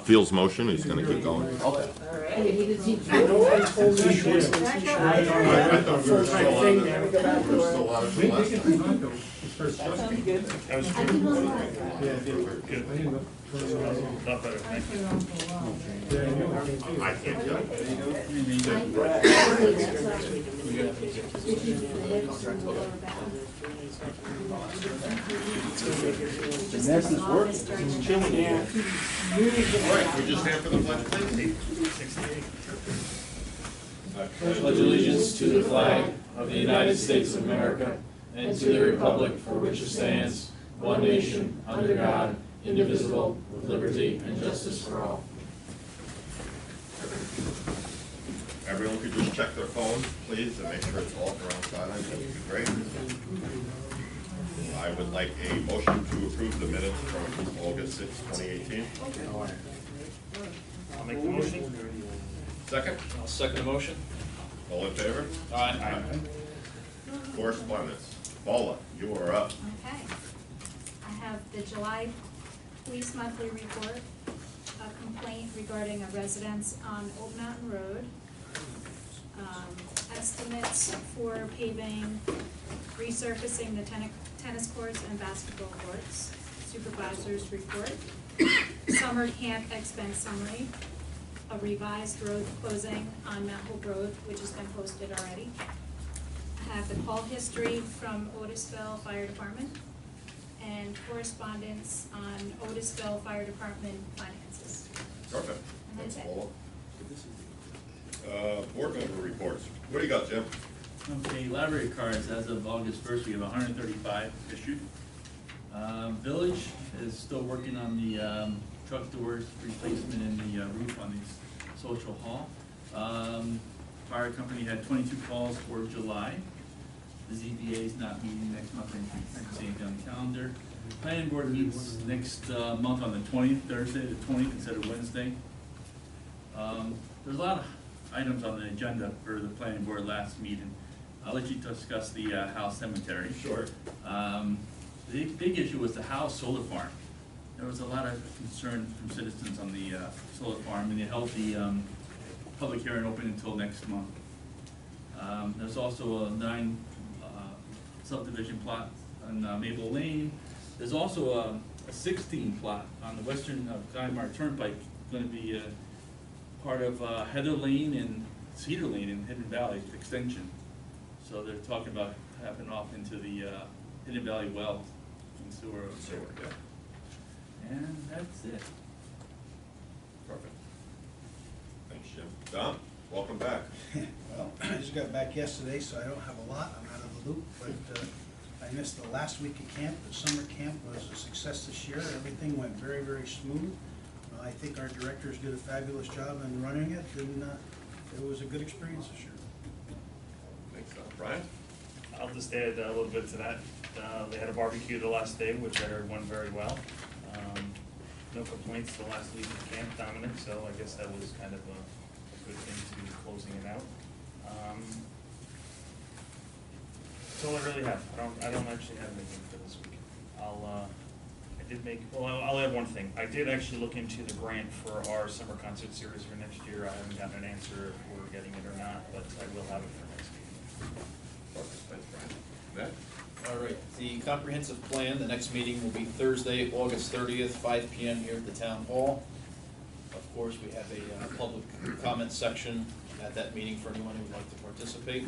Feels motion, he's gonna keep going. Okay. I thought we were still on it. We were still on it from last time. That was good. Not better, thank you. I can't do it. The mess is working. All right, we just stand for the pledge, please. I pledge allegiance to the flag of the United States of America and to the republic for which it stands, one nation, under God, indivisible, with liberty and justice for all. Everyone could just check their phones, please, and make sure it's off or on silent, that would be great. I would like a motion to approve the minutes from August 6, 2018. I'll make the motion. Second, I'll second the motion. all in favor? Aye. Correspondence. Paula, you are up. Okay. I have the July Police Monthly Report, a complaint regarding a residence on Old Mountain Road. Estimates for paving, resurfacing the tennis courts and basketball courts. Supervisor's report. Summer camp expense summary. A revised road closing on Mount Hope Road, which has been posted already. I have the call history from Otisville Fire Department and correspondence on Otisville Fire Department finances. Perfect. And that's it. Paula. Board member reports. What do you got, Jim? Okay, library cards, as of August 1st, we have 135 issued. Village is still working on the truck doors replacement and the roof on the social hall. Fire company had 22 calls for July. The ZBA is not meeting next month, and I can see anything on the calendar. Planning board meets next month on the 20th, Thursday the 20th instead of Wednesday. There's a lot of items on the agenda for the planning board last meeting. I'll let you discuss the House Cemetery. Sure. The big issue was the House solar farm. There was a lot of concern from citizens on the solar farm, and they held the public hearing open until next month. There's also a 9 subdivision plot on Maple Lane. There's also a 16 plot on the western Guymar Turnpike, going to be part of Heather Lane and Cedar Lane in Hidden Valley Extension. So they're talking about tapping off into the Hidden Valley well and sewer. Yeah. And that's it. Perfect. Thanks, Jim. Don, welcome back. Well, I just got back yesterday, so I don't have a lot. I'm out of the loop, but I missed the last week of camp. The summer camp was a success this year. Everything went very, very smooth. I think our directors did a fabulous job in running it, and it was a good experience this year. Thanks, Don. Brian? I'll just add a little bit to that. They had a barbecue the last day, which I heard went very well. No complaints the last week of camp, Dominic, so I guess that was kind of a good thing to be closing it out. That's all I really have. I don't actually have anything for this week. I'll add one thing. I did actually look into the grant for our summer concert series for next year. I haven't gotten an answer if we're getting it or not, but I will have it for next meeting. Perfect. Thanks, Brian. Matt? All right, the comprehensive plan, the next meeting will be Thursday, August 30th, 5 p.m. here at the town hall. Of course, we have a public comment section at that meeting for anyone who would like to participate.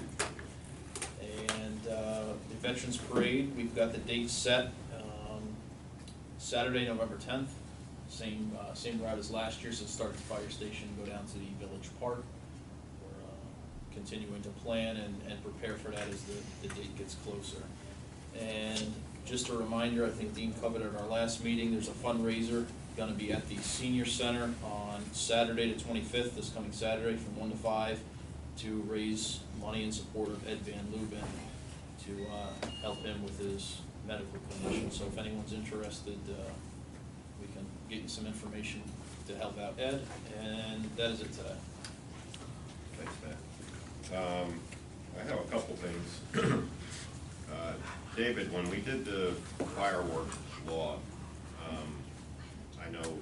And the Veterans Parade, we've got the date set, Saturday, November 10th. Same route as last year, so start at the fire station, go down to the Village Park. We're continuing to plan and prepare for that as the date gets closer. And just a reminder, I think Dean covered at our last meeting, there's a fundraiser going to be at the Senior Center on Saturday the 25th, this coming Saturday from 1 to 5, to raise money in support of Ed Van Leuben to help him with his medical condition. So if anyone's interested, we can get you some information to help out Ed, and that is it today. Thanks, Matt. I have a couple things. David, when we did the fireworks law, I know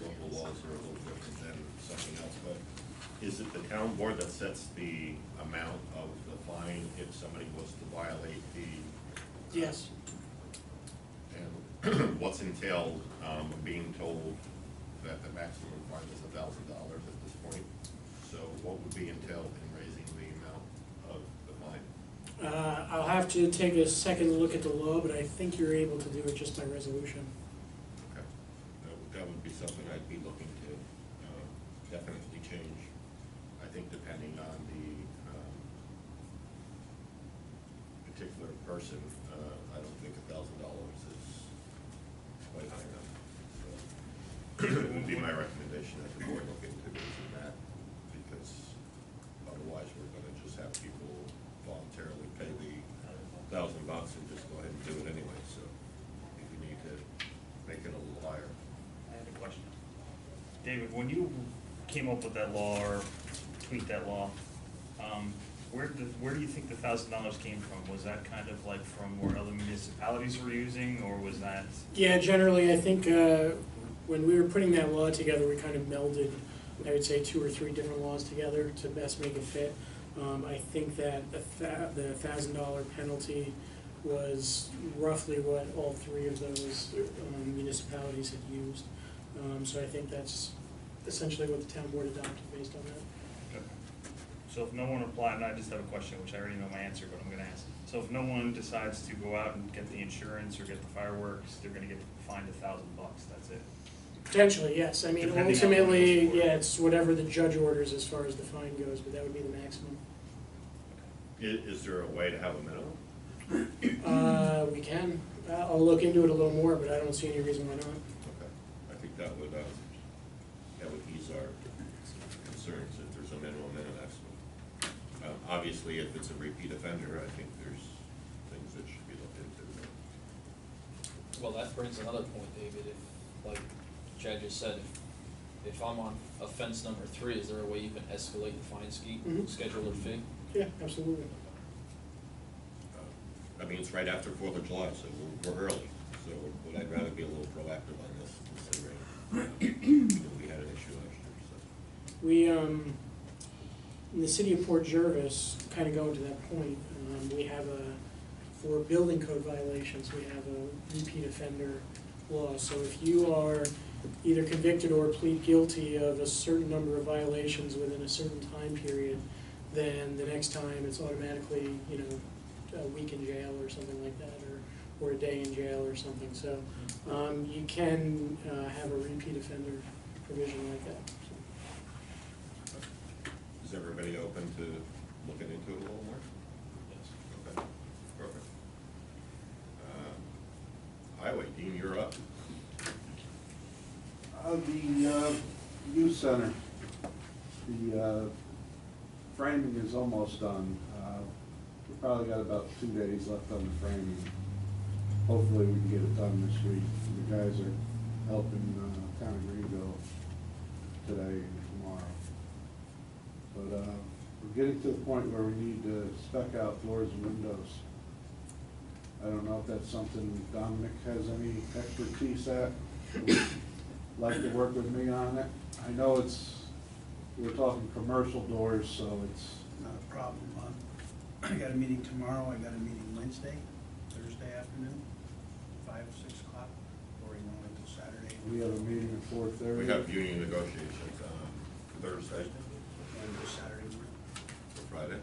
local laws are a little something else, but is it the town board that sets the amount of the fine if somebody was to violate the? Yes. And what's entailed, being told that the maximum fine is $1,000 at this point? So what would be entailed in raising the amount of the fine? I'll have to take a second look at the law, but I think you're able to do it just by resolution. Okay, that would be something I'd be looking to definitely change. I think depending on the particular person, I don't think $1,000 is quite high enough. So it would be my recommendation that the board look into raising that, because otherwise we're gonna just have people voluntarily pay the $1,000 and just go ahead and do it anyway, so if you need to make it a little higher. I have a question. David, when you came up with that law or tweaked that law, where do you think the $1,000 came from? Was that kind of like from where other municipalities were using, or was that? Yeah, generally, I think when we were putting that law together, we kind of melded, I would say, 2 or 3 different laws together to best make it fit. I think that the $1,000 penalty was roughly what all 3 of those municipalities had used. So I think that's essentially what the town board adopted based on that. Okay. So if no one applied, and I just have a question, which I already know my answer, but I'm gonna ask. So if no one decides to go out and get the insurance or get the fireworks, they're gonna get fined $1,000, that's it? Potentially, yes. I mean, Depending on ultimately, what it's for. yeah, it's whatever the judge orders as far as the fine goes, but that would be the maximum. Is there a way to have a minimum? We can. I'll look into it a little more, but I don't see any reason why not. Okay, I think that would ease our concerns if there's a minimum and a maximum. Obviously, if it's a repeat offender, I think there's things that should be looked into. Well, that brings another point, David, if, like Chad just said, if I'm on offense number 3, is there a way you can escalate the fine schedule or fee? Yeah, absolutely. I mean, it's right after 4th of July, so we're early, so would I'd rather be a little proactive on this, considering we had an issue last year, so. We, in the city of Port Jervis, kind of going to that point, we have for building code violations, we have a repeat offender law. So if you are either convicted or plead guilty of a certain number of violations within a certain time period, then the next time it's automatically, a week in jail or something like that, or a day in jail or something. So you can have a repeat offender provision like that. So. Is everybody open to looking into it a little more? Yes. Okay, perfect. Highway, Dean, you're up. The youth center, the framing is almost done. We probably got about 2 days left on the framing. Hopefully we can get it done this week. The guys are helping Town of Greenville today and tomorrow. But we're getting to the point where we need to spec out floors and windows. I don't know if that's something Dominic has any expertise at. Would like to work with me on it. I know we're talking commercial doors, so it's Not a problem. I got a meeting tomorrow, I got a meeting Wednesday, Thursday afternoon, 5, 6 o'clock, or you want to wait until Saturday? we have a meeting at 4:30. We have union negotiations on Thursday And Saturday morning. or Friday.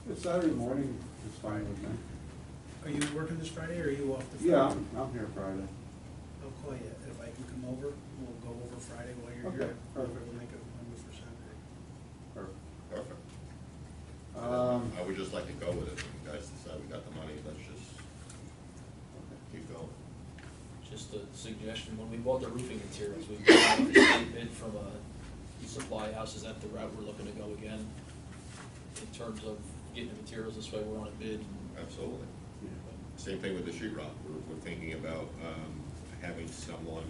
It's Saturday morning, it's fine with me. Are you working this Friday, or are you off the Friday? Yeah, I'm here Friday. I'll call you, if I can come over, we'll go over Friday while you're Okay, here. perfect. We'll make a move for Saturday. Perfect. Um, I would just like to go with it. When you guys decide we got the money, let's just keep going. Just a suggestion, when we bought the roofing materials, we got a state bid from a supply house. Is that the route we're looking to go again? In terms of getting the materials, this way we're on a bid. Absolutely. yeah. Same thing with the sheetrock. We're thinking about having someone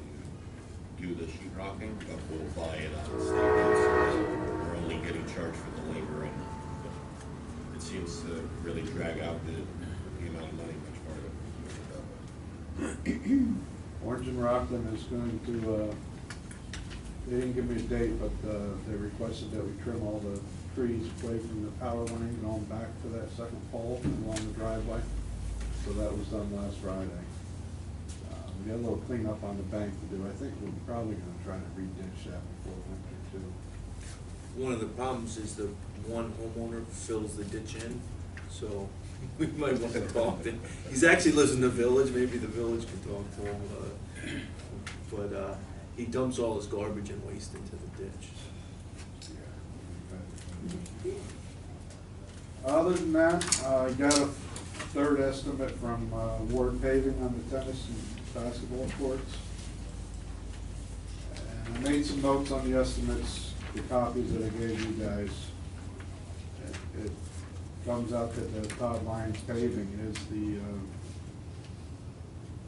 do the sheetrocking, but we'll buy it on the state basis. We're only getting charged for the labor, and it seems to really drag out the amount of money much farther. Orange and Rockland is going to they didn't give me a date, but, they requested that we trim all the trees away from the power line and on back to that second pole along the driveway. So that was done last Friday. We got a little cleanup on the bank to do. I think we're probably gonna try to re-ditch that before winter too. One of the problems is the one homeowner fills the ditch in, so we might want to talk to, he's actually lives in the village, maybe the village can talk to him, but he dumps all his garbage and waste into the ditch. Other than that, I got a third estimate from Ward Paving on the tennis and basketball courts. And I made some notes on the estimates, the copies that I gave you guys. It comes out that the Todd Lyons paving is the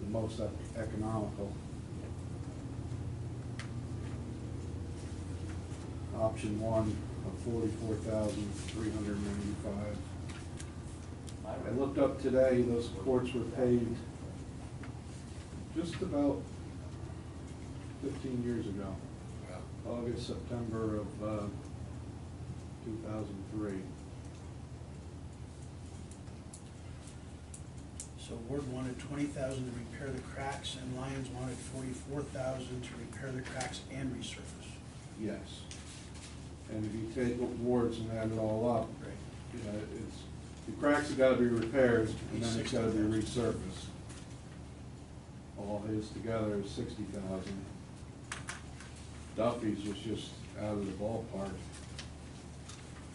most economical. Option one of $44,395. I looked up today, those courts were paved just about 15 years ago. August, September of 2003. So Ward wanted 20,000 to repair the cracks, and Lyons wanted 44,000 to repair the cracks and resurface. Yes. And if you take Ward's and add it all up, you know, the cracks have gotta be repaired, and then it's gotta be resurfaced. All his together is 60,000. Duffy's was just out of the ballpark.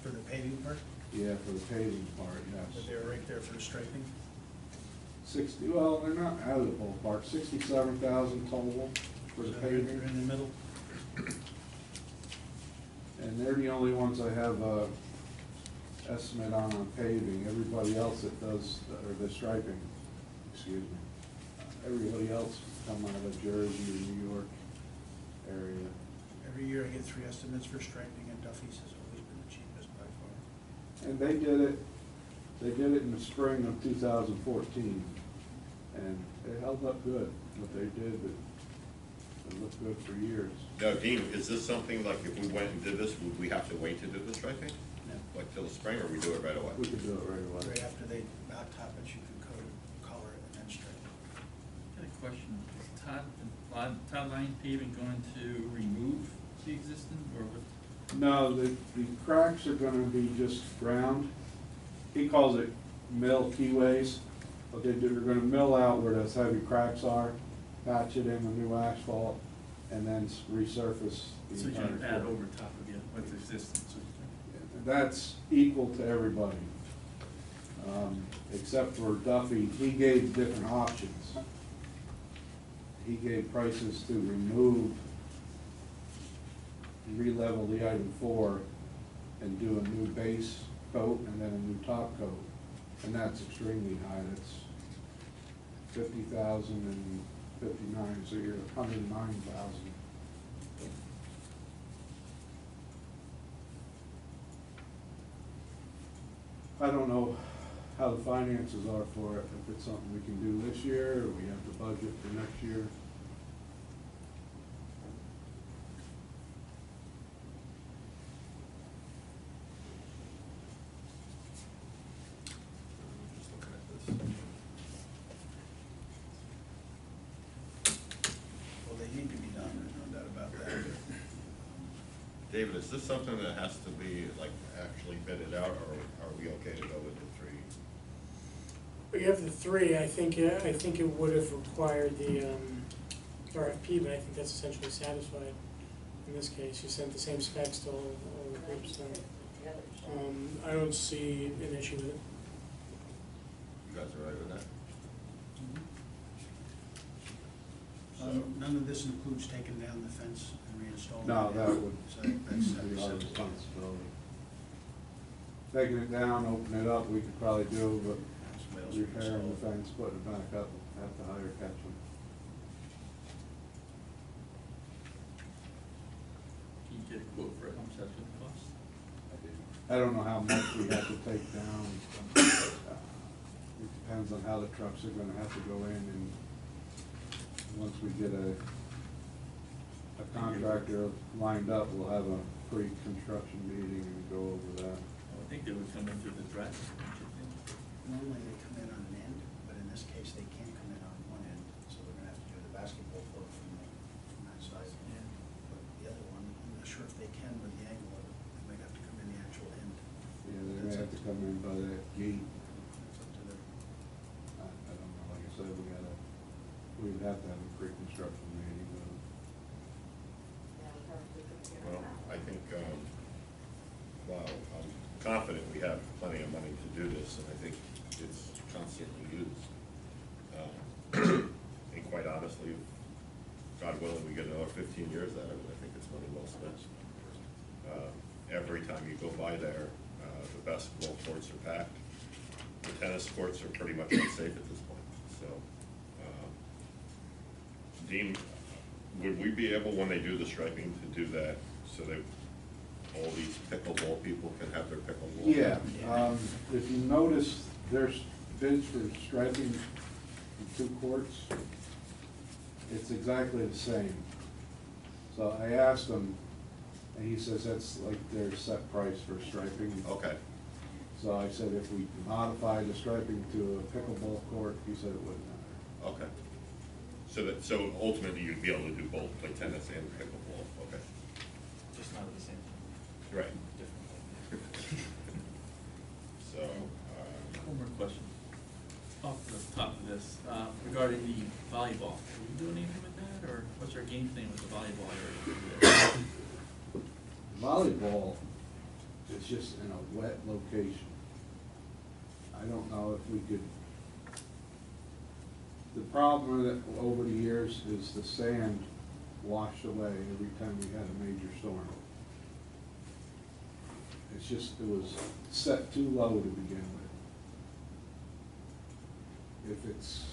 For the paving part, Yeah, for the paving part, but yes. they were right there for the striping. 60, well, they're not out of the ballpark, 67,000 total for the So paving. they're in the middle. And they're the only ones I have a estimate on paving. Everybody else that does, or the striping, excuse me. Everybody else come out of Jersey or New York area. Every year I get 3 estimates for striping, and Duffy's has always been the cheapest by far. And they did it in the spring of 2014. And it held up good, what they did, it looked good for years. Now, Dean, is this something like if we went and did this, would we have to wait to do the striping? Like till the spring, or we do it right away? We could do it right away. Right after they blacktop it, you can coat it, color it, and then stripe it. Got a question, is Todd Line paving going to remove the existing, or what? No, the cracks are gonna be just ground. He calls it mill keyways. What they do, they're gonna mill out where those heavy cracks are, patch it in with new asphalt, and then resurface the So you're entire gonna add court. over top of it, what's existing, so. That's equal to everybody. Except for Duffy, he gave different options. He gave prices to remove, re-level the item 4, and do a new base coat and then a new top coat. And that's extremely high, that's 50,000 and 59, so you're 109,000. I don't know how the finances are for it, if it's something we can do this year, or we have to budget for next year. Just looking at this. Well, they need to be done, there's no doubt about that. David, is this something that has to be like actually bidded out, or are we okay to go with the 3? We have the 3, I think it would have required the RFP, but I think that's essentially satisfied in this case. You sent the same specs to all the groups, so I don't see an issue with it. You guys are right with that? None of this includes taking down the fence and reinstalling it. No, that would So that's be our acceptable. responsibility. Taking it down, open it up, we could probably do, but Somebody else can repairing the install it. fence, putting it back up, have to hire Ketchum. Can you get a quote for how much that's gonna cost? I don't know how much we have to take down. It depends on how the trucks are gonna have to go in, and once we get a contractor lined up, we'll have a pre-construction meeting and go over that. I think they would come in through the dress, don't you think? Normally they come in on an end, but in this case, they can't come in on one end, so they're gonna have to do the basketball court from that side. Yeah. But the other one, I'm not sure if they can with the angle of it, they might have to come in the actual end. Yeah, they may have to come in by that gate. It's up to them. I don't know, like I said, we would have to have a pre-construction meeting with them. Well, I think, well, I'm confident we have plenty of money to do this, and I think it's constantly used. And quite honestly, God willing, we get another 15 years out of it, I think it's money well spent. Every time you go by there, the basketball courts are packed. The tennis courts are pretty much unsafe at this point, so. Dean, would we be able, when they do the striping, to do that so that all these pickleball people can have their pickleball? Yeah, if you notice, there's bids for striping the 2 courts. It's exactly the same. So I asked him, and he says that's like their set price for striping. Okay, So I said if we modify the striping to a pickleball court, he said it wouldn't matter. okay. So ultimately you'd be able to do both, play tennis and pickleball, okay. Just not at the same time. Right. Different. So, One more question. Off the top of this, regarding the volleyball, are we doing anything with that, or what's our game plan with the volleyball area? Volleyball is just in a wet location. I don't know if we could, the problem with it over the years is the sand washed away every time we had a major storm. It's just, it was set too low to begin with. If it's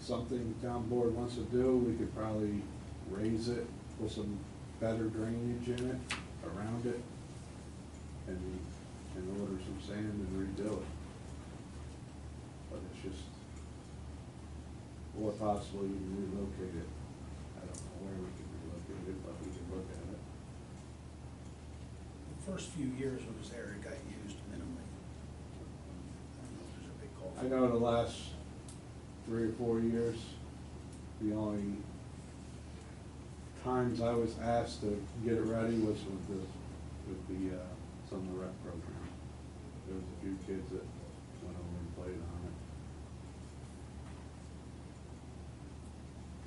something the town board wants to do, we could probably raise it, put some better drainage in it, around it, and order some sand and redo it. But it's just, or possibly even relocate it. I don't know where we can relocate it, but we can look at it. The first few years it was there, it got used minimally. I don't know if there's a big call. I know the last 3 or 4 years, the only times I was asked to get it ready was with the summer rec program. There was a few kids that went over and played on it.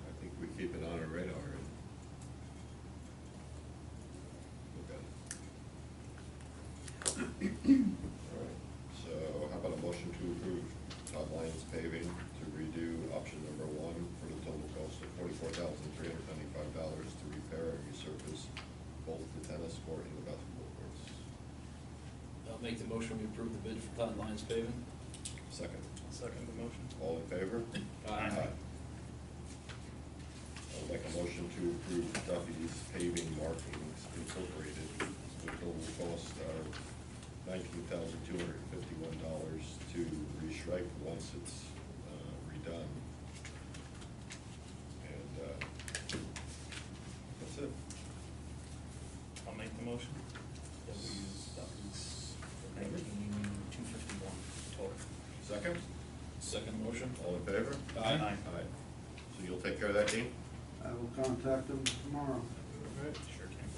I think we keep it on our radar and look at it. All right, so how about a motion to approve Todd Lyons paving to redo option number 1 for the total cost of $44,395 to repair and resurface both the tennis court and the basketball courts. I'll make the motion, we approve the bid for Todd Lyons paving. Second. I'll second the motion. All in favor? Aye. I'll make a motion to approve Duffy's Paving Markings Incorporated with a total cost of $19,251 to restripe once it's redone. And that's it. I'll make the motion. That was 19,251 total. Second? Second motion. All in favor? Aye. Aye. So you'll take care of that, Dean? I will contact them tomorrow. Sure can.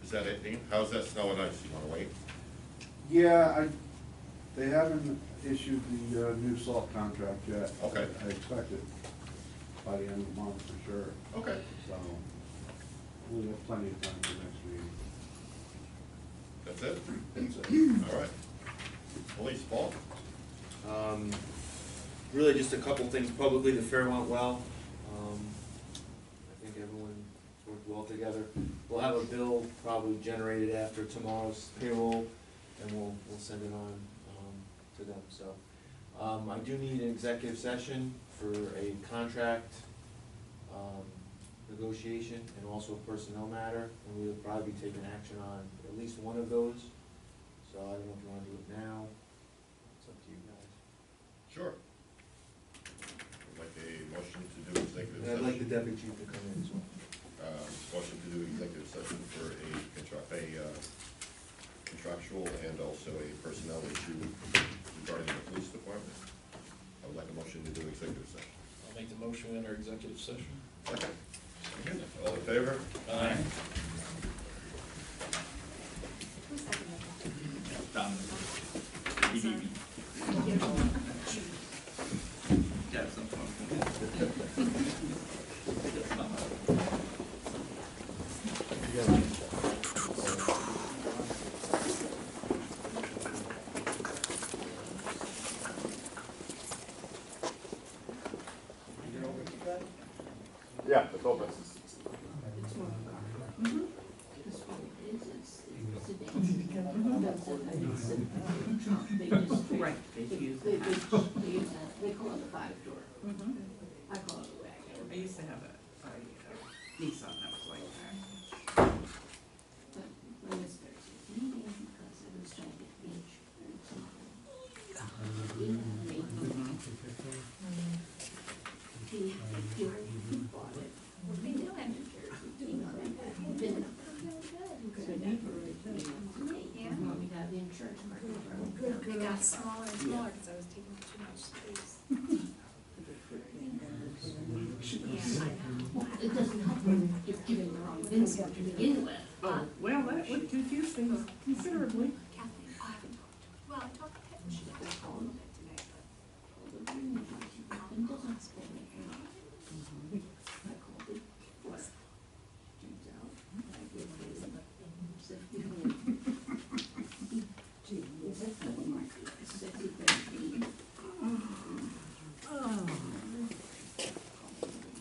Is that it, Dean? How's that snow and ice? You wanna wait? Yeah, they haven't issued the new salt contract yet. Okay. I expect it by the end of the month for sure. Okay. So we have plenty of time for next meeting. That's it? That's it. All right. Police, Paul? Really just a couple things publicly. The fair went well. I think everyone worked well together. We'll have a bill probably generated after tomorrow's payroll, and we'll send it on to them. So I do need an executive session for a contract negotiation and also a personnel matter, and we will probably be taking action on at least one of those. So I don't know if you want to do it now. It's up to you guys. Sure. Would like a motion to do executive And I'd like the session. deputy chief to come in as well. Motion to do executive session for a contractual and also a personnel issue regarding the police department. I would like a motion to do executive session. I'll make the motion in our executive session. Second. All in favor? Aye. Who seconded that? Dominic. I'm sorry. EDB. Got some fun. Yeah, it's open. Right, they use They that. call it a five-door. I call it a wagon. I used to have a Nissan that was like that. But when it's Thursday, maybe because I was trying to get the insurance. He bought it. What are they doing? Yeah. Want me to have the insurance market. They got smaller and smaller because I was taking too much space. Yeah, I know. Well, it doesn't help when you're giving the wrong VIN number to begin with. Oh, well, that would confuse things considerably. Kathleen, I haven't talked to her. Well, I talked to her, she got a call a little bit today, but. It doesn't explain it. I called it. What? Turns out, I gave him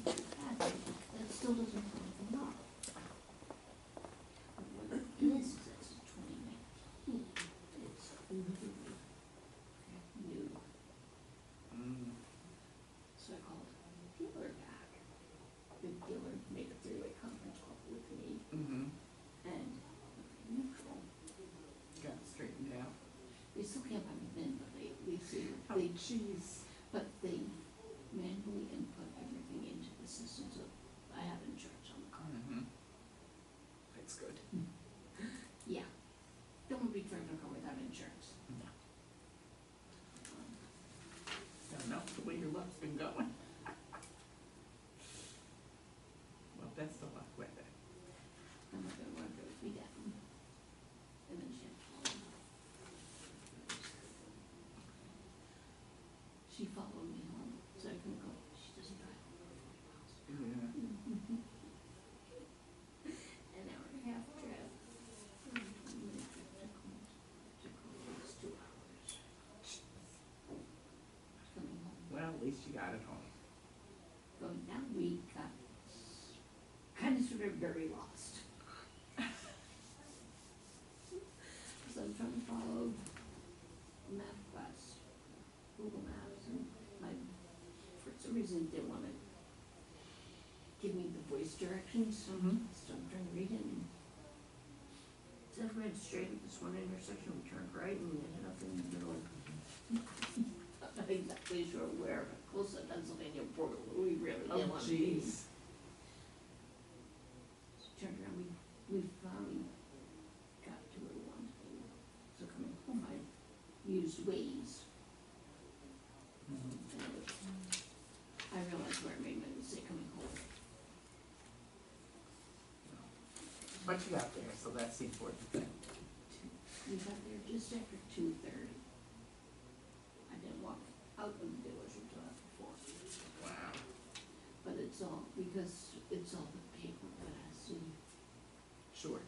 that still doesn't prove them up. What it is it's 2019. It's literally new. So I called the dealer back. The dealer made a three-way conference call with me Mm-hmm. and neutral. Got it straightened out. They still can't find the VIN, but they see, Oh, jeez. but they manually input everything into the system, so I have insurance on the car. Mm-hmm. That's good. Yeah. Don't be driving a car without insurance. No. Don't know the way your luck's been going. Well, best of luck with it. I'm not gonna want to go be down. And then she had to follow me. She followed me home, so I couldn't go, she doesn't drive over 40 miles. Yeah. An hour and a half trip. 20-minute trip took almost 2 hours. Coming home. Well, at least you got it home. Going down, we got kind of sort of very lost. So I'm trying to follow MapQuest, Google Maps, and for some reason, didn't want to give me the voice directions. Mm-hmm. So I'm trying to read it, and it said we went straight at this one intersection, we turned right, and we ended up in the middle of, I'm not exactly sure where, but close to Pennsylvania border, we really Oh, didn't want to be. jeez. Turned around, we finally got to where we wanted to be. So coming home, I used Waze. Mm-hmm. And I realized where I made my mistake coming home. But you got there, so that's the important thing. We got there just after 2:30. I didn't walk out of the dealership till after 4. Wow. But it's all, because it's all the paper that I see. Sure.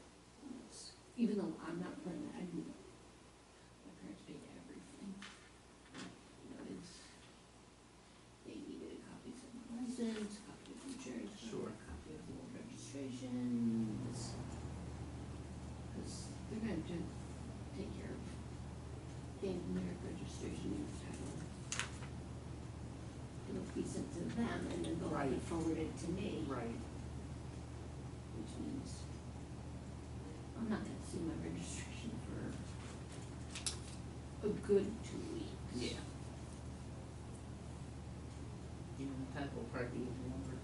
Even though I'm not putting, I do, my parents paid everything. You know, they needed copies of my license, copy of insurance, Sure. copy of the registration, because they're going to take care of getting their registration and title. It'll be sent to them and then they'll have it Right. forwarded to me. Right. Which means I'm not gonna see my registration for a good 2 weeks. Yeah. Even the title will probably be longer.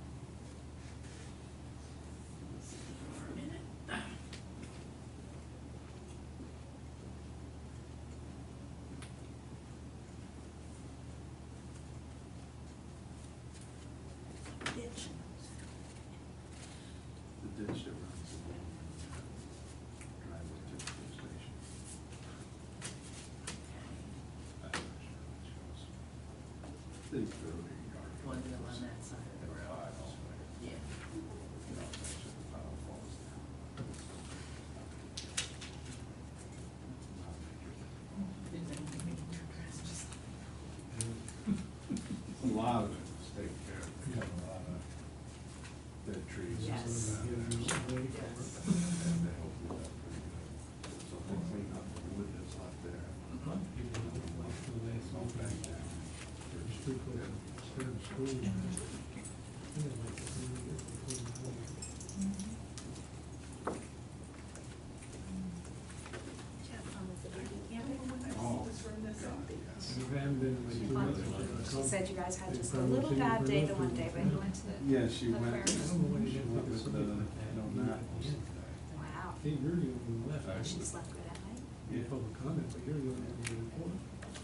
dead trees. Yes. And they will do that pretty good. So they'll clean up the wood that's left there. Salt back down. Did you have fun with the baby camping? Oh. She said you guys had just a little bad day the one day, but you went to the. Yeah, she went aquarium. with the, Nat. Wow. Hey, you're the only one left. And she slept good at night? Yeah, public comment, but you're the only one who report.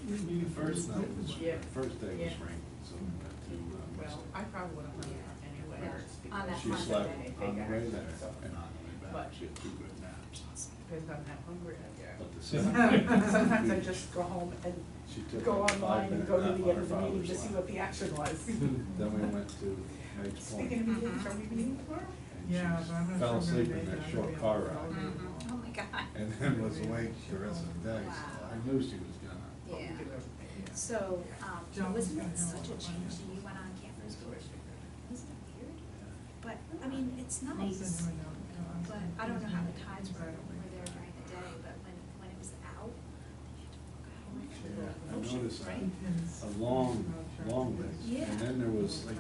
The first night was, Yeah. first day was Yeah. raining, so we went to, Well, I probably would have went there anyway. Yeah. because On that she Monday. slept they on the got way it, there so. and on the way back. But- She had 2 good naps. Because I'm that hungry, I guess. But the second. Sometimes I just go home and She took go a online and 5-minute go to nap the on end her of the meeting to father's see lap. what the action was. Then we went to Maids Speaking Point. of meetings, are we meeting tomorrow? And Yeah, she but I'm not fell sure asleep maybe in that I'm short gonna be car able to ride. go. Mhm. Oh my God. And then was awake the rest of the day, so Wow. I knew she was gonna. Yeah. Yeah. So, wasn't it such a change that you went on Campers Beach? Isn't it weird? But, I mean, it's nice, but I don't know how the tides were there during the day, but when it was out, you had to look out. I noticed Right? a long list. Yeah. And then there was like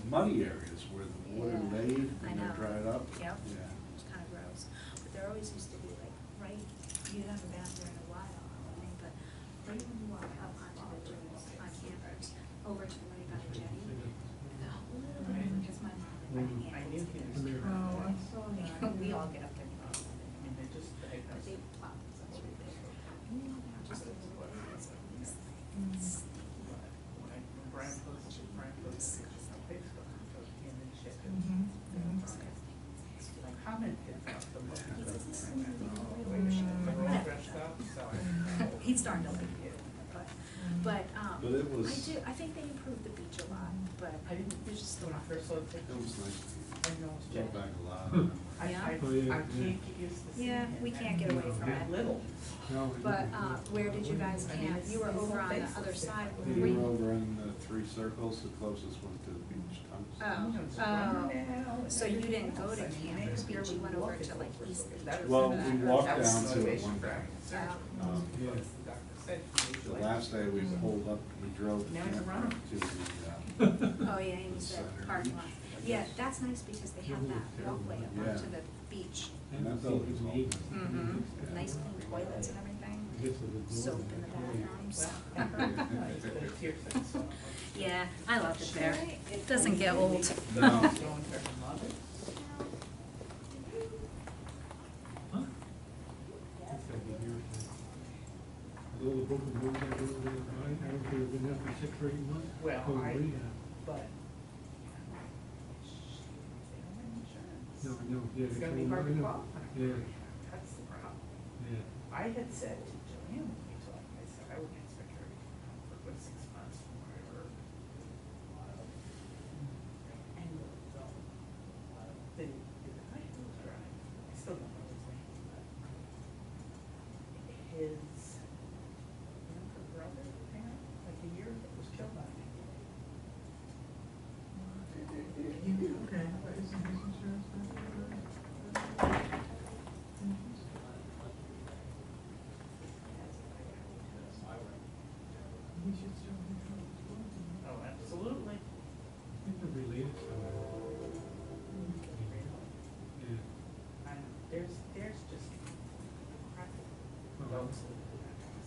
muddy areas where the water Yeah. laid I and know. they dried up. Yep. Yeah. It was kind of gross, but there always used to be like, right, you haven't been out there in a while, I think, but right when you walk up onto the dunes on Campers, over to right by the jetty, the whole little bit, because my mom and my aunt. I knew he was. Oh, I saw that. We all get up there, I mean, they just, they, but they plop themselves right there. And you walk out just a little bit, it's always like sticky. when Brian posted pictures on Facebook, of him and shit. I commented about the book. He says this is They're all dressed up, so I. He's starting to like it, but, But it was. I think they improved the beach a lot, but I didn't, there's just a when I lot. first saw the It picture, was nice. I know it's Get Jack. back a lot. Yeah? Oh, yeah, I yeah. can't get used to seeing Yeah, him we that can't get away from it. little. No, But, where did you guys I mean, camp? You were it's over so on the faceless. other side, We were were you? over in the 3 circles, the closest one to the beach, Thomas. So you didn't go to Campers Beach, you went over to like East Beach? Well, we walked down to it one day. Oh. The last day we pulled up, we drove the Now he's a camper runner. to the, Oh, yeah, you said parking lot. Yeah, that's nice because they have that walkway up Yeah. onto the beach. and that building's old. Mm-hmm. Nice clean toilets and everything, soap in the bathrooms. Yeah, I loved it there. It doesn't get old. No. All the broken bones I do, I don't think I've been there for 6 or 8 months. Well, Go to I- rehab. But. No, no, yeah. It's they gonna be told me, hard I to know. qualify. Yeah, That's the problem. yeah. I had said to Joanne when we talked, I said, I would expect her to come for good 6 months from wherever. And the guy who was driving, I still don't know his name, but his younger brother, parent, like a year ago, was killed by him. Okay. Oh, absolutely. I think they're related somehow. Yeah. And there's just crap. Oh. Dogs.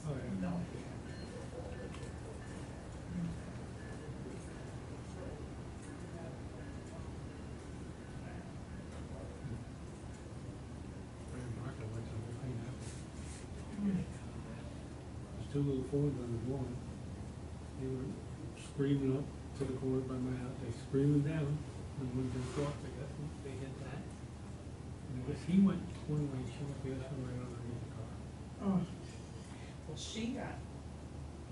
Oh, yeah. No. Martha went to the whole thing happened. There's 2 little Fords on the lawn. They were screaming up to the corner by my house, they screaming down, and when they thought they got, they hit that. And I guess he went one way, she went the other way underneath the car. Oh. Well, she got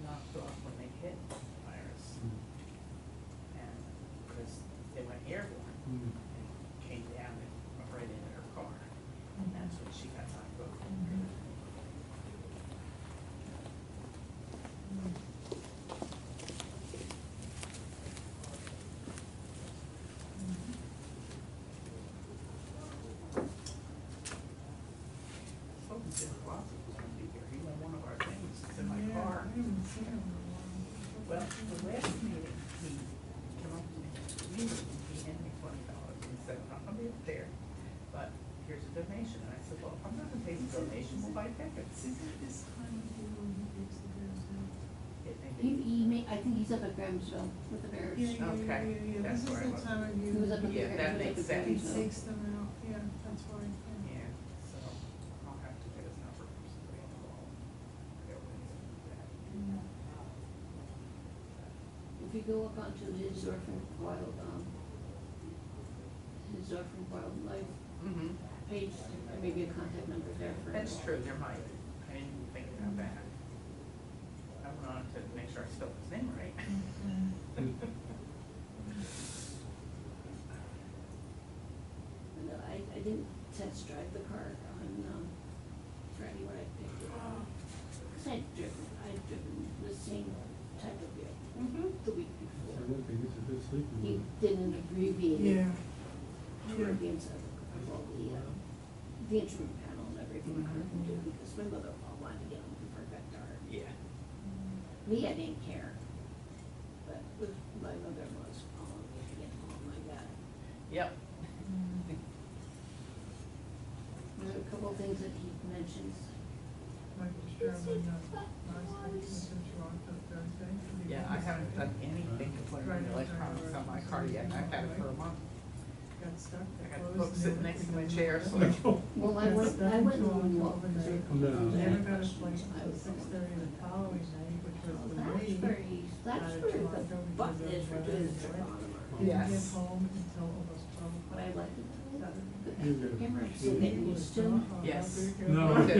knocked off when they hit Iris, and, because they went airborne, Mm. and came down and went right into her car, and that's when she got knocked off. it there. But here's a donation, and I said, well, I'm not gonna pay the donation, we'll buy tickets. This time of year when he takes the bears out. It may be- I think he's up at Grahamsville with the bears. Okay, that's where I was. He was up at the, Yeah, that he was makes up at sense. Grahamsville. them out, yeah, that's why, Yeah, so I'll have to get his number from somebody on the wall. If you go up onto his orphan wildlife Mm-hmm, page, there may be a contact number there for. that's true, there might, I didn't even think about that. I went on to make sure I spelled his name right. No, I didn't test drive the car on, Friday when I picked it up. Cause I'd driven the same type of vehicle Mm-hmm. the week I before. don't think it's a good sleeping He one. did an abbreviated yeah. abbreviated of all the instrument panel and everything the car can do, because my mother-in-law wanted to get him for Vector. Yeah. Me, I didn't care, but with my mother-in-law's calling me to get home, I got it. Yep. There are a couple of things that he mentions. Yeah, I haven't done anything to put in electronics on my car yet, and I've had it for a month. I got the book sitting next to my chair, so. Well, I went and looked, because there were a couple of things I had Never questions. I was like, oh, that's very good, the button is for doing the trip on them. Yes. But I liked it. The camera sitting used to. Yes. No. Me too.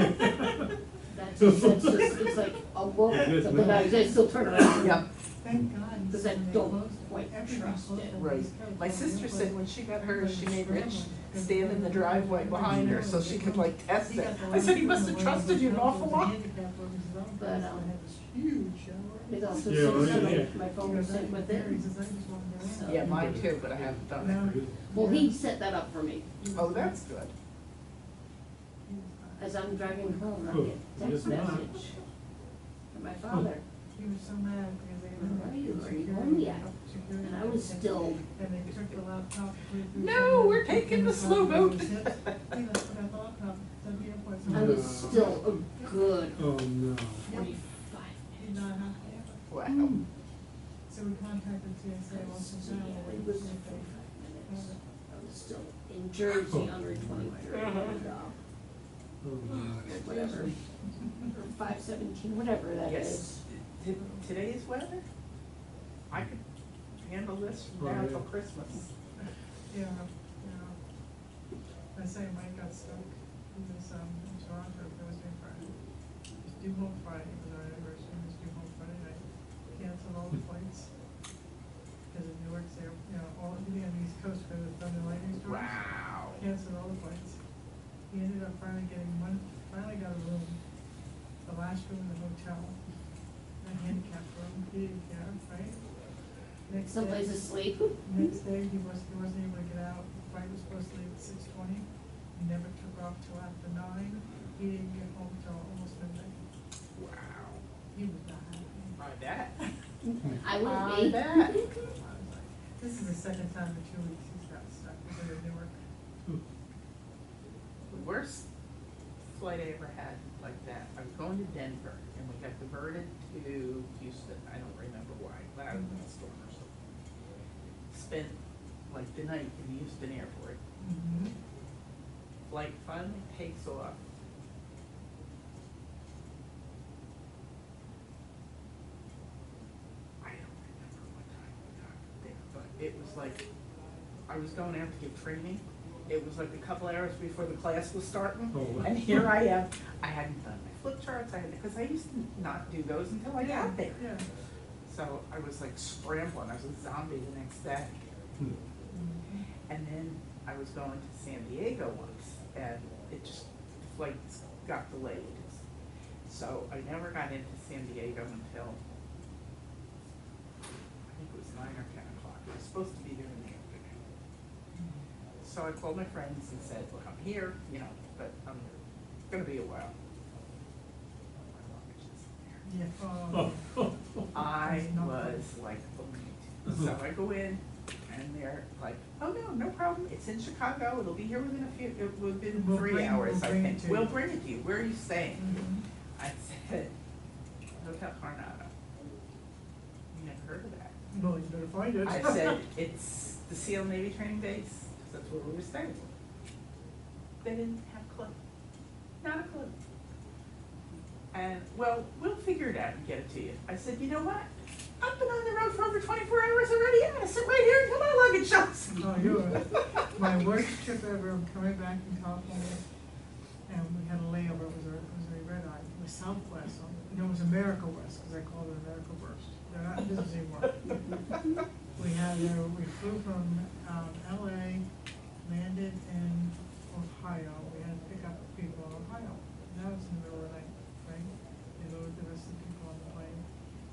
That's just, it's like a look, Yes, but ma'am. I still turn around. Yep. Thank God. Because I don't quite trust it. Right. My sister said when she got hers, she made Rich stand in the driveway behind her so she could like test it. I said, he must have trusted you an awful lot. But, it also Yeah, well, says, yeah. my phone was sent with it. So- Yeah, mine too, but I haven't done it. Well, he set that up for me. Oh, that's good. As I'm driving home, I Oh, get text yes, ma'am. message from my father. He was so mad because they. Where are you? Are you home yet? And I was still, And they took the laptop. No, we're taking the slow boat. I was still a good Oh, no. 45 Did not minutes. have to. Wow. So we contacted TSA, It once was in a 45 minutes. I was still in Jersey on Route 23, Oh, no. whatever, or 517, whatever that Yes. is. Today's weather, I could handle this from now till Christmas. Yeah, yeah. I say Mike got stuck, he was, in Toronto, Thursday, Friday. He's due home Friday, it was our anniversary, he was due home Friday night, canceled all the flights. Cause of Newark's there, you know, all, everything on the East Coast, because of thunder and lightning storms. Wow. Canceled all the flights. He ended up finally finally got a room, the last room in the hotel, a handicap room, he didn't care, right? Next day- Someplace to sleep. Next day, he wasn't able to get out, the flight was supposed to leave at 6:20, he never took off till after 9, he didn't get home till almost midnight, Wow. he was not happy. I bet. I would I be. bet. I was like, this is the second time in 2 weeks he's got stuck because of Newark. The worst flight I ever had like that, I was going to Denver and we got diverted to Houston, I don't remember why, but I was in a storm or something. Spent like the night in the Houston airport. Flight finally takes off. I don't remember what time we got there, but it was like, I was going out to get training. It was like a couple hours before the class was starting, Oh, wow. and here I am. I hadn't done my flip charts, because I used to not do those until I got there. Yeah. So I was like scrambling, I was a zombie the next day. Hmm. And then I was going to San Diego once, and it just, the flights got delayed. So I never got into San Diego until, I think it was 9 or 10 o'clock. I was supposed to be there in the afternoon. So I called my friends and said, look, I'm here, you know, but I'm gonna be a while. My luggage isn't there. Yeah. Oh. I was like, oh, so I go in, And they're like, oh, no problem, it's in Chicago, it'll be here within We'll 3 bring- hours, we'll I bring it think. to you. We'll bring it to you, where are you staying? Mhm. I said, Hotel Coronado. You never heard of that? Well, you better find it. I said, it's the SEAL Navy training base, 'cause that's where we were staying. They didn't have a clue, not a clue. And, well, we'll figure it out and get it to you. I said, you know what? I've been on the road for over 24 hours already, I'm gonna sit right here until my luggage shows. Oh, my worst trip ever, I'm coming back from California, and we had a layover, it was a red eye, it was Southwest, it was America West, because I called it America Burst. They're not in business anymore. We flew from, LA, landed in Ohio, we had to pick up people in Ohio, and that was in the middle of the night, right? They loaded the rest of the people on the plane.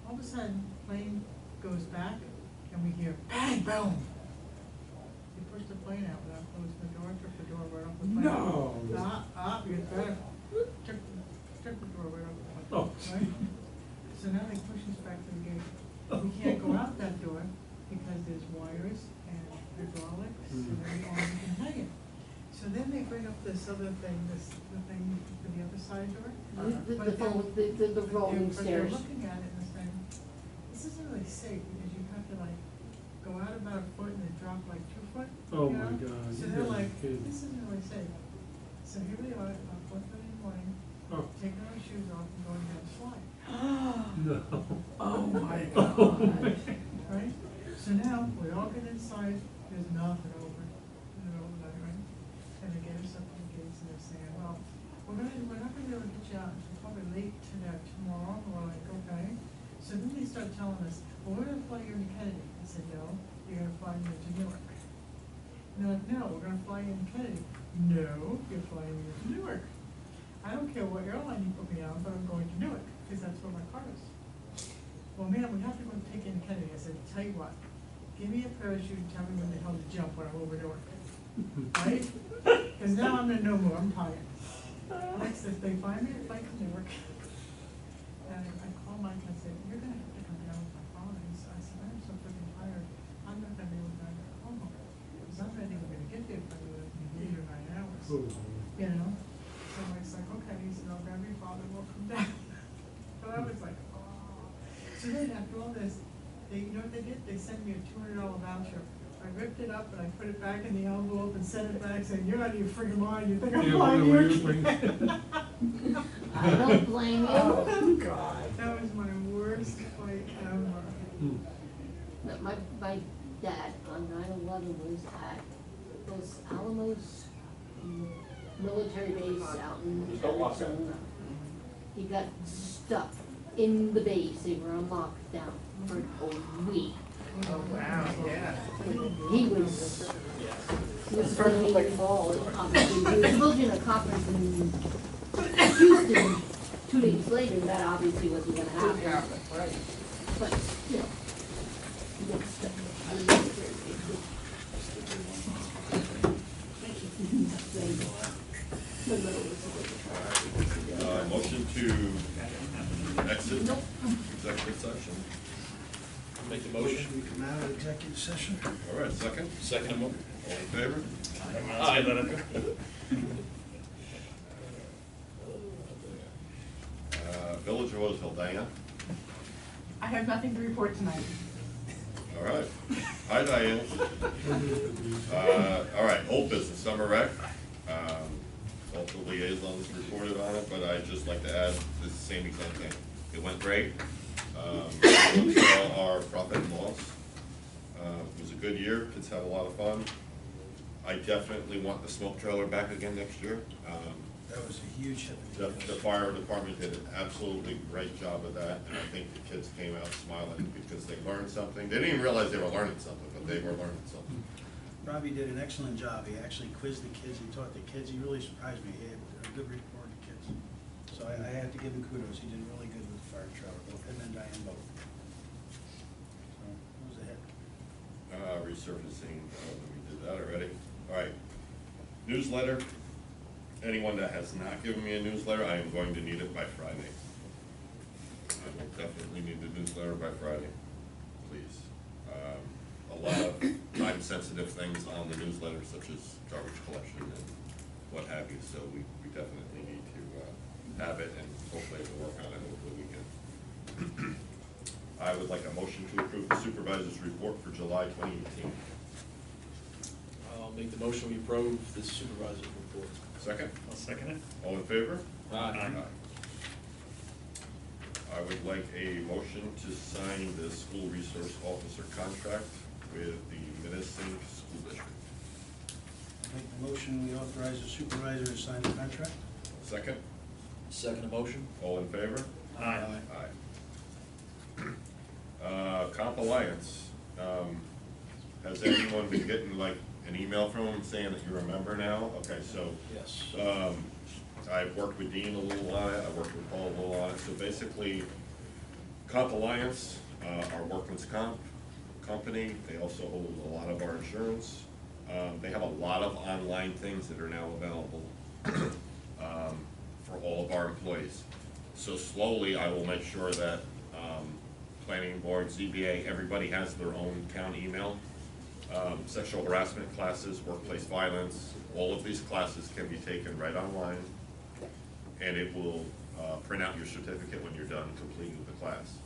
All of a sudden, plane goes back, and we hear bang, boom. They pushed the plane out without closing the door, took the door right off the plane. No. You get better. Took the door right off the plane. Oh. Right? So now they push us back to the gate. We can't go out that door because there's wires and hydraulics and all you can hang it. So then they bring up this other thing, the thing for the other side door. The rolling But they're stairs. looking at it and saying, this isn't really safe because you have to like go out about a foot and then drop like 2 foot. Oh you my know? God, So you they're guys are like, kidding. this isn't really safe. So here we are about 4:30 in the morning, Oh. taking our shoes off and going down the slide. No. Oh my Oh, God. man. Right? So now, we all get inside, there's nothing over, right? And they get us up to the gates and they're saying, well, we're not gonna be able to get you out until probably late tomorrow. And we're like, okay. So then they start telling us, well, we're gonna fly you into Kennedy. I said, no, you're gonna fly me into Newark. And they're like, no, we're gonna fly you into Kennedy. No, you're flying me into Newark. I don't care what airline you put me on, but I'm going to Newark, because that's where my car is. Well, man, we have to go take in Kennedy. I said, tell you what, give me a parachute and tell me when the hell to jump when I'm over Newark. Right? Because now I'm in no more, I'm tired. Next, if they find me at Flight to Newark, and I call Mike, I said, you're gonna have to come down with my phone. And I said, I'm so freaking tired, I'm not gonna be able to drive back home. Because I'm not even gonna get there for 8 or 9 hours. Oh. You know? So Mike's like, okay, he said, I'll grab your father, we'll come down. But I was like, oh. So then after all this, you know what they did? They sent me a $200 voucher. I ripped it up and I put it back in the envelope and sent it back saying, you're out of your freaking mind, you think I'm Yeah, flying where you? you think? I don't blame you. Oh, God. That was my worst flight ever. But my dad on 9/11 was at Los Alamos military base out in Arizona. He got stuck in the base. They were on lockdown for a week. Oh, wow, yeah. He was running like fall, obviously. He was looking at a conference in Houston 2 days later. That obviously wasn't gonna happen. Right. But, you know, he got stuck. Motion to exit executive session. Make the motion. We come out of executive session. All right, second? Second one. All in favor? Village of Roseville, Diane? I have nothing to report tonight. All right. Hi, Diane. All right, old business, summer rec. Both the liaisons reported on it, but I'd just like to add the same exact thing. It went great. We saw our profit and loss. It was a good year, kids had a lot of fun. I definitely want the smoke trailer back again next year. That was a huge hit. The fire department did an absolutely great job of that, and I think the kids came out smiling because they learned something. They didn't even realize they were learning something, but they were learning something. Robbie did an excellent job. He actually quizzed the kids, he taught the kids, he really surprised me. He had a good report to kids. So I have to give him kudos. He did really good with the fire trailer, both him and Diane both. So, it was a hit. Resurfacing, we did that already. All right, newsletter. Anyone that has not given me a newsletter, I am going to need it by Friday. I will definitely need the newsletter by Friday, please. A lot of time-sensitive things on the newsletter, such as garbage collection and what have you, so we definitely need to have it, and hopefully we'll work on it over the weekend. I would like a motion to approve the supervisor's report for July 2018. I'll make the motion, we approve the supervisor's report. Second? I'll second it. All in favor? Aye. I would like a motion to sign the school resource officer contract with the Minnesink School District. Make the motion, we authorize the supervisor to sign the contract. Second? Second motion? All in favor? Aye. Comp Alliance, has anyone been getting like an email from them saying that you're a member now? Okay, so, Yes. I've worked with Dean a little on it, I've worked with Paul a little on it, so basically, Comp Alliance, our workman's comp company, they also hold a lot of our insurance. They have a lot of online things that are now available, for all of our employees. So slowly, I will make sure that, planning board, ZBA, everybody has their own town email. Sexual harassment classes, workplace violence, all of these classes can be taken right online, and it will print out your certificate when you're done completing the class.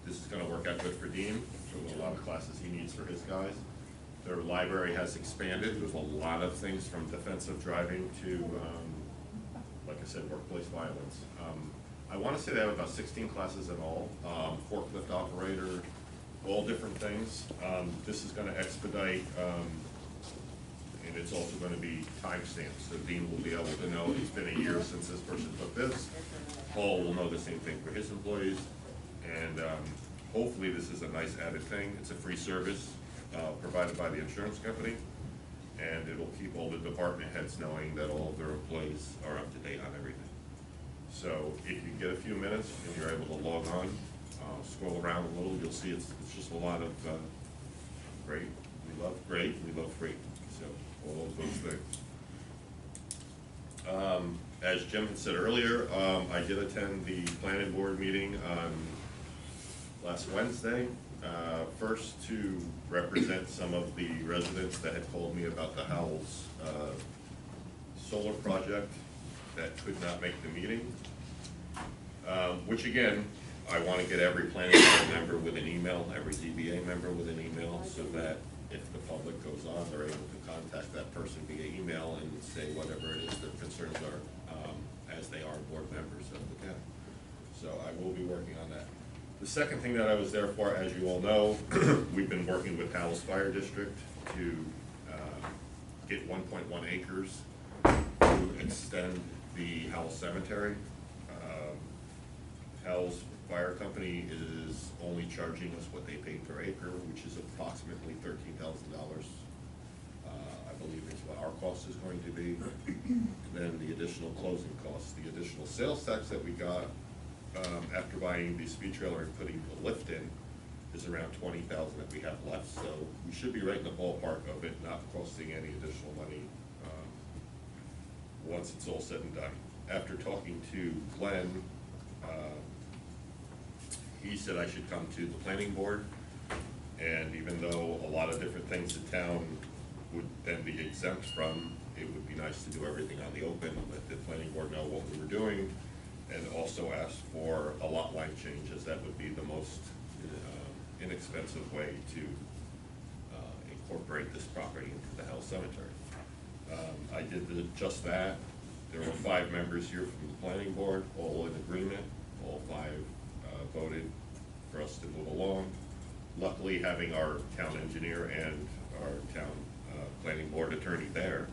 This is gonna work out good for Dean, for a lot of classes he needs for his guys. Their library has expanded, there's a lot of things from defensive driving to, like I said, workplace violence. I wanna say they have about 16 classes in all, forklift operator, all different things. This is gonna expedite, and it's also gonna be timestamped, so Dean will be able to know it's been a year since this person took this. Paul will know the same thing for his employees, and hopefully this is a nice added thing. It's a free service provided by the insurance company, and it'll keep all the department heads knowing that all of their employees are up to date on everything. So if you get a few minutes and you're able to log on, scroll around a little, you'll see it's just a lot of great, we love free, so all of those things. As Jim had said earlier, I did attend the planning board meeting on last Wednesday, first to represent some of the residents that had called me about the Howells solar project that could not make the meeting, which again, I want to get every planning board member with an email, every ZBA member with an email, so that if the public goes on, they're able to contact that person via email and say whatever it is their concerns are, as they are board members of the town. So I will be working on that. The second thing that I was there for, as you all know, we've been working with Howells Fire District to get 1.1 acres to extend the Howells Cemetery. Howells Fire Company is only charging us what they pay per acre, which is approximately $13,000. I believe is what our cost is going to be. Then the additional closing costs, the additional sales tax that we got after buying the speed trailer and putting the lift in is around $20,000 that we have left. So we should be right in the ballpark of it not costing any additional money once it's all said and done. After talking to Glenn, he said I should come to the planning board, and even though a lot of different things the town would then be exempt from, it would be nice to do everything on the open, let the planning board know what we were doing, and also ask for a lot line change, as that would be the most inexpensive way to incorporate this property into the Howells Cemetery. I did just that. There were 5 members here from the planning board, all in agreement. All 5 voted for us to move along. Luckily, having our town engineer and our town planning board attorney there,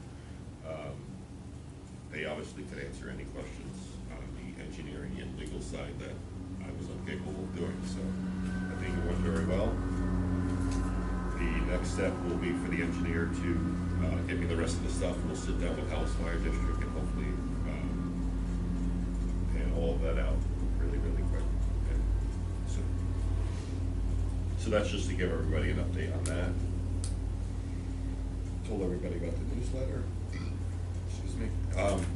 they obviously could answer any questions on the engineering and legal side that I was incapable of doing. So I think it went very well. The next step will be for the engineer to give me the rest of the stuff. We'll sit down with Howells Fire District and hopefully pan all of that out really, really quick. Okay. So that's just to give everybody an update on that. Told everybody about the newsletter. Excuse me.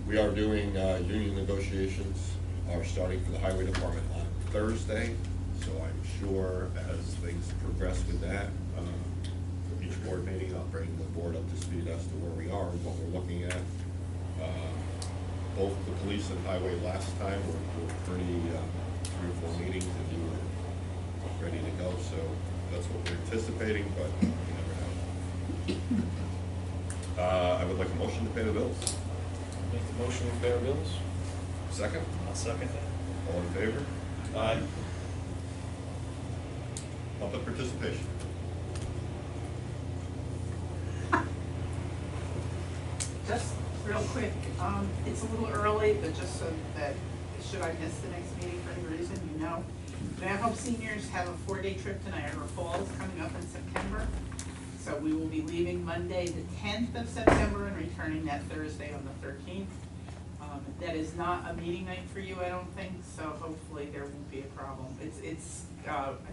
We are doing union negotiations are starting for the highway department on Thursday. So I'm sure as things progress with that, each board meeting, I'll bring the board up to speed as to where we are and what we're looking at. Both the police and highway last time were pretty, 3 or 4 meetings and we were ready to go, so that's what we're anticipating, but you never know. I would like a motion to pay the bills. Make the motion to pay our bills? Second? I'll second that. All in favor? Aye. Public participation. Just real quick, it's a little early, but just so that, should I miss the next meeting for any reason, you know. Van Hope seniors have a 4-day trip to Niagara Falls coming up in September. So we will be leaving Monday, the 10th of September, and returning that Thursday on the 13th. That is not a meeting night for you, I don't think, so hopefully there won't be a problem. I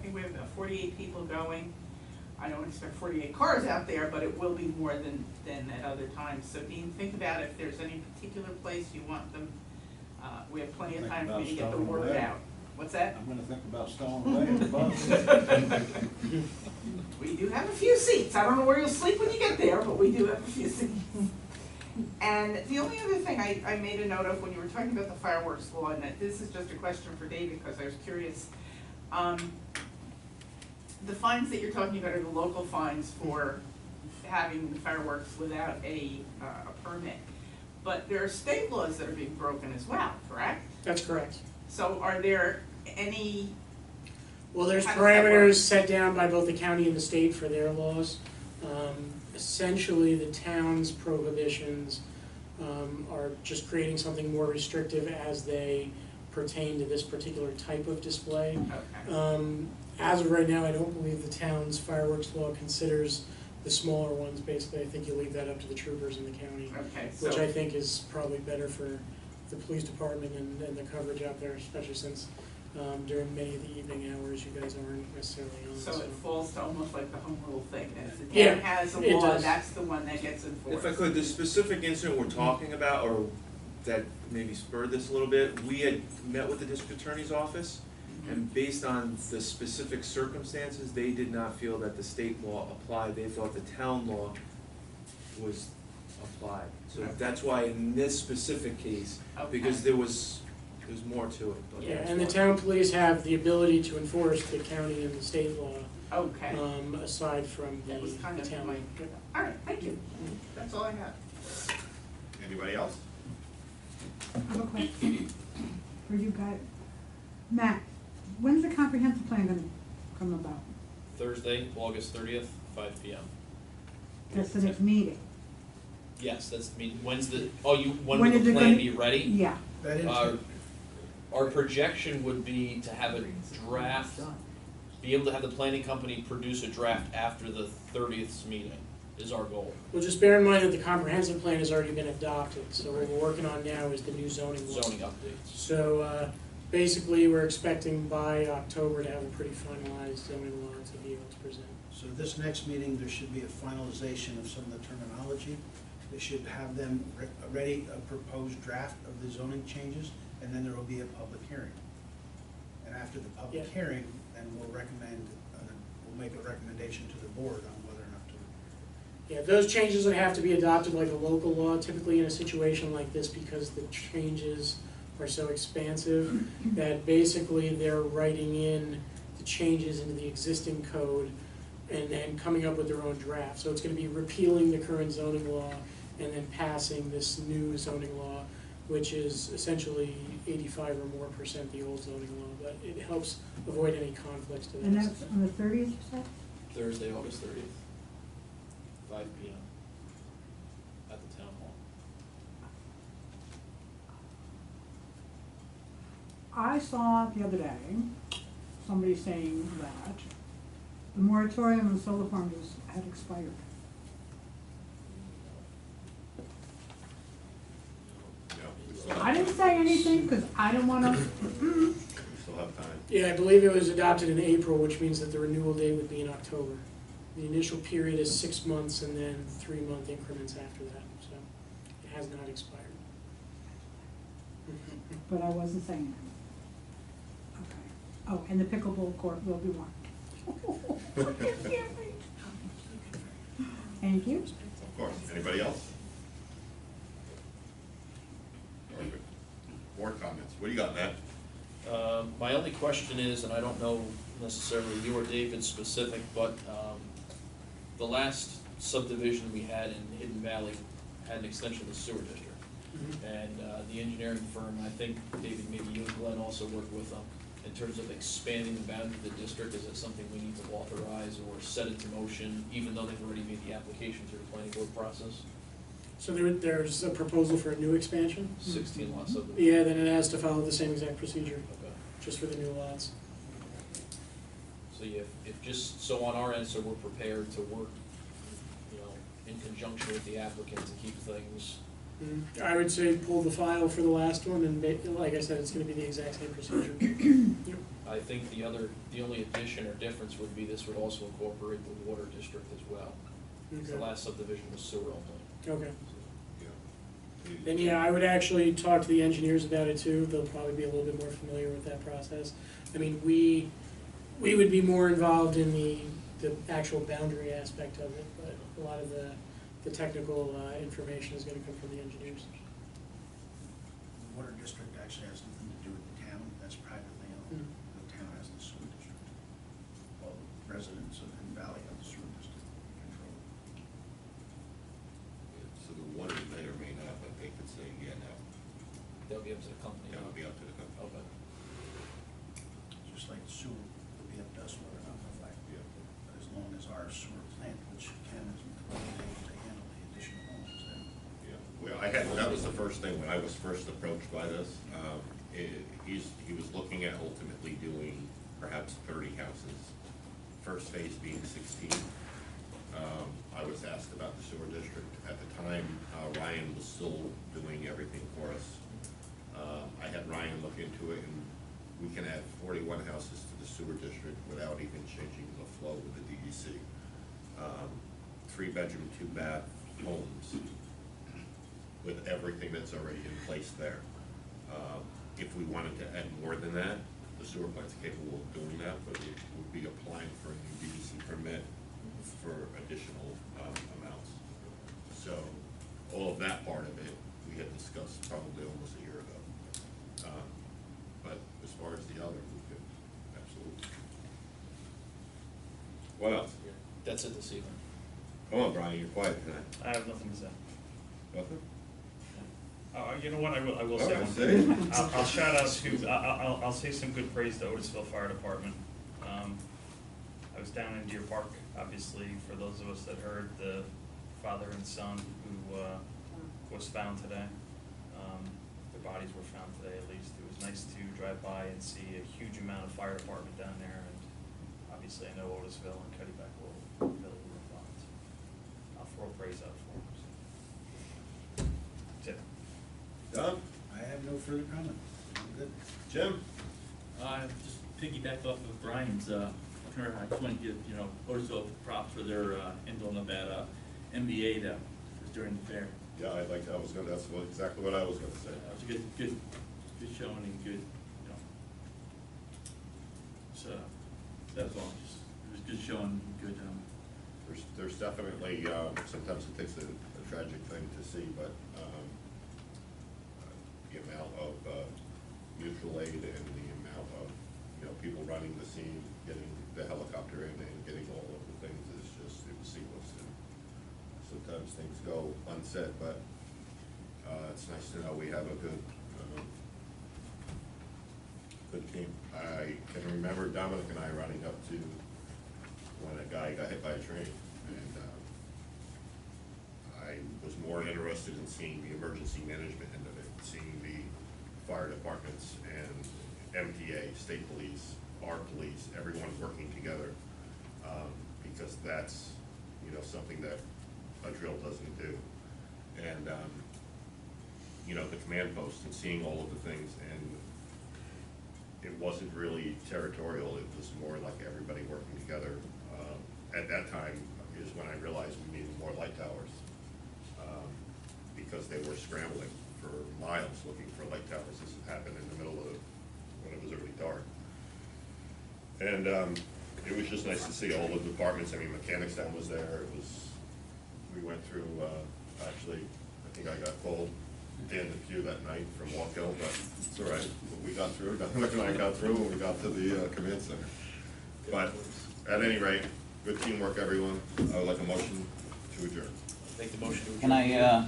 think we have about 48 people going. I don't expect 48 cars out there, but it will be more than at other times. So Dean, think about if there's any particular place you want them. We have plenty of time for you to get the word out. What's that? I'm gonna think about stowing away in the bus. We do have a few seats. I don't know where you'll sleep when you get there, but we do have a few seats. And the only other thing I made a note of when you were talking about the fireworks law, and that this is just a question for David because I was curious. The fines that you're talking about are the local fines for having the fireworks without a permit. But there are state laws that are being broken as well, correct? That's correct. So are there any? Well, there's How does that work? parameters set down by both the county and the state for their laws. Essentially, the town's prohibitions are just creating something more restrictive as they pertain to this particular type of display. Okay. As of right now, I don't believe the town's fireworks law considers the smaller ones. Basically, I think you leave that up to the troopers in the county, Okay, which I so, think is probably better for the police department and the coverage out there, especially since during many of the evening hours, you guys aren't necessarily on. so it falls to almost like the home rule thing, as the Yeah, town has a it law, does. that's the one that gets enforced. If I could, the specific incident we're talking about, or that maybe spurred this a little bit, we had met with the district attorney's office, and based on the specific circumstances, they did not feel that the state law applied, they thought the town law was applied. So Okay. that's why in this specific case, because Okay. there's more to it. But Yeah, that's and the why. town police have the ability to enforce the county and the state law, Okay, aside from the that was kind of town. my, all right, thank you, that's all I have. Anybody else? I have a question for you guys. Matt, when's the comprehensive plan gonna come about? Thursday, August 30th, 5 p.m. That's the next meeting. Yes, that's, I mean, when When will is the it plan gonna- be ready? Yeah, That is, Our projection would be to have a draft, be able to have the planning company produce a draft after the 30th meeting, is our goal. Well, just bear in mind that the comprehensive plan has already been adopted, so what we're working on now is the new zoning law. Zoning updates. So, basically, we're expecting by October to have a pretty finalized zoning law to be able to present. so this next meeting, there should be a finalization of some of the terminology. They should have them ready, a proposed draft of the zoning changes, and then there will be a public hearing. And after the public Yeah. hearing, then we'll we'll make a recommendation to the board on whether or not to. Yeah, those changes would have to be adopted like a local law, typically in a situation like this, because the changes are so expansive that basically they're writing in the changes into the existing code and then coming up with their own draft. So it's gonna be repealing the current zoning law and then passing this new zoning law, which is essentially 85% or more the old zoning law, but it helps avoid any conflicts to and that. that's on the 30th, you said? Thursday, August 30th, 5 p.m. at the town hall. I saw the other day, somebody saying that the moratorium on solar farms had expired. No, we still have, I didn't say anything, because I didn't wanna, we still have time. Yeah, I believe it was adopted in April, which means that the renewal date would be in October. The initial period is 6 months and then 3-month increments after that, so it has not expired. but I wasn't saying anything. Okay. Oh, and the pickleball court will be one. I can't wait. Thank you. Of course. Anybody else? Perfect. Board comments. What do you got, Matt? My only question is, and I don't know necessarily you or David specific, but the last subdivision we had in Hidden Valley had an extension of the sewer district. And the engineering firm, I think, David, maybe you and Glenn also worked with them, in terms of expanding the boundary of the district. Is it something we need to authorize or set into motion, even though they've already made the application through the planning board process? So there's a proposal for a new expansion? 16 lot subdivision. Yeah, then it has to follow the same exact procedure, Okay. just for the new lots. So if just, so on our end, so we're prepared to work, you know, in conjunction with the applicant to keep things. I would say pull the file for the last one, and like I said, it's gonna be the exact same procedure. Yep. I think the only addition or difference would be this would also incorporate the water district as well. The Okay. last subdivision was sewer only. Okay. Yeah. Then, yeah, I would actually talk to the engineers about it too. They'll probably be a little bit more familiar with that process. I mean, we would be more involved in the actual boundary aspect of it, but a lot of the technical information is gonna come from the engineers. The water district actually has nothing to do with the town, that's privately owned. The town has the sewer district. All the residents of Hidden Valley have the sewer district control. So the water may or may not, but they could say, yeah, no. That would be up to the company. That would be up to the company. Okay. Just like sewer would be up to us whether or not we're like, Yeah. but as long as our sewer plant, which can is able to handle the additional homes, then Yeah, well, that was the first thing, when I was first approached by this, he was looking at ultimately doing perhaps 30 houses, first phase being 16. I was asked about the sewer district. At the time, Ryan was still doing everything for us. I had Ryan look into it, and we can add 41 houses to the sewer district without even changing the flow with the DEC. 3-bedroom, 2-bath homes with everything that's already in place there. If we wanted to add more than that, the sewer plant's capable of doing that, but it would be applying for a new DEC permit for additional amounts. So all of that part of it, we had discussed probably almost a year ago. But as far as the other, we could, absolutely. What else? That's it this evening. Come on, Brian, you're quiet tonight. I have nothing to say. Nothing? You know what, I will All say right, one say thing. it. I'll shout out to, I'll say some good praise to Otisville Fire Department. I was down in Deer Park, obviously, for those of us that heard, the father and son who was found today. Their bodies were found today, at least. It was nice to drive by and see a huge amount of fire department down there, and obviously I know Otisville and Kennebec will really be involved. I'll throw praise out for them. That's it. Don? I have no further comment. I'm good. Jim? Just piggyback off of Brian's, I just want to give, Otisville props for their, Indle Nevada MBA that was during the fair. Yeah, that's exactly what I was gonna say. It was a good showing and good, so, that was all, just, it was good showing, good, There's definitely, sometimes it takes a tragic thing to see, but the amount of mutual aid and the amount of, people running the scene, getting the helicopter in and getting all of the things is just, it was seamless. And sometimes things go unsaid, but it's nice to know we have a good team. I can remember Dominic and I running up to when a guy got hit by a train, and I was more interested in seeing the emergency management end of it, seeing the fire departments and MTA, state police, our police, everyone working together, because that's, something that a drill doesn't do. And, the command post and seeing all of the things, and it wasn't really territorial, it was more like everybody working together. At that time is when I realized we needed more light towers, because they were scrambling for miles looking for light towers. This happened in the middle of, when it was already dark. And it was just nice to see all the departments. I mean, Mechanicstown was there. It was we went through, actually, I think I got called at the end of the queue that night from Walk Hill, but it's all right. We got through, Dominic and I got through, and we got to the command center. But at any rate, good teamwork, everyone. I would like a motion to adjourn. Make the motion to adjourn. Can I,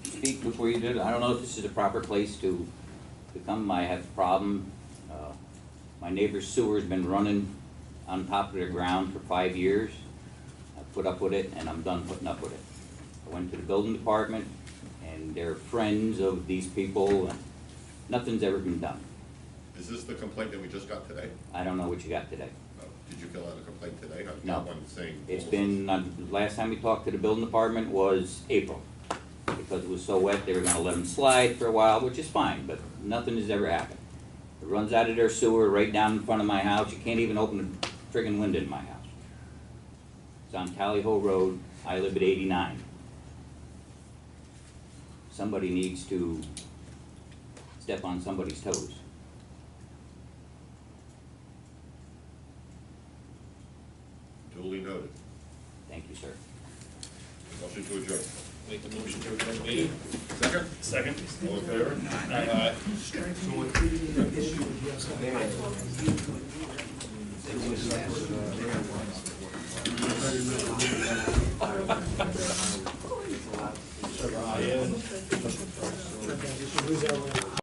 speak before you do? I don't know if this is the proper place to come. I have a problem. My neighbor's sewer's been running on top of the ground for 5 years. I put up with it, and I'm done putting up with it. I went to the building department, and they're friends of these people, and nothing's ever been done. Is this the complaint that we just got today? I don't know what you got today. Did you fill out a complaint today? I've No. got one saying. It's been, the last time we talked to the building department was April. Because it was so wet, they were gonna let them slide for a while, which is fine, but nothing has ever happened. It runs out of their sewer right down in front of my house. You can't even open the friggin' window in my house. It's on Tally Ho Road. I live at 89. Somebody needs to step on somebody's toes. Duly noted. Thank you, sir. Motion to adjourn. Make the motion to adjourn the meeting. Second? Second? All in favor? Aye. So,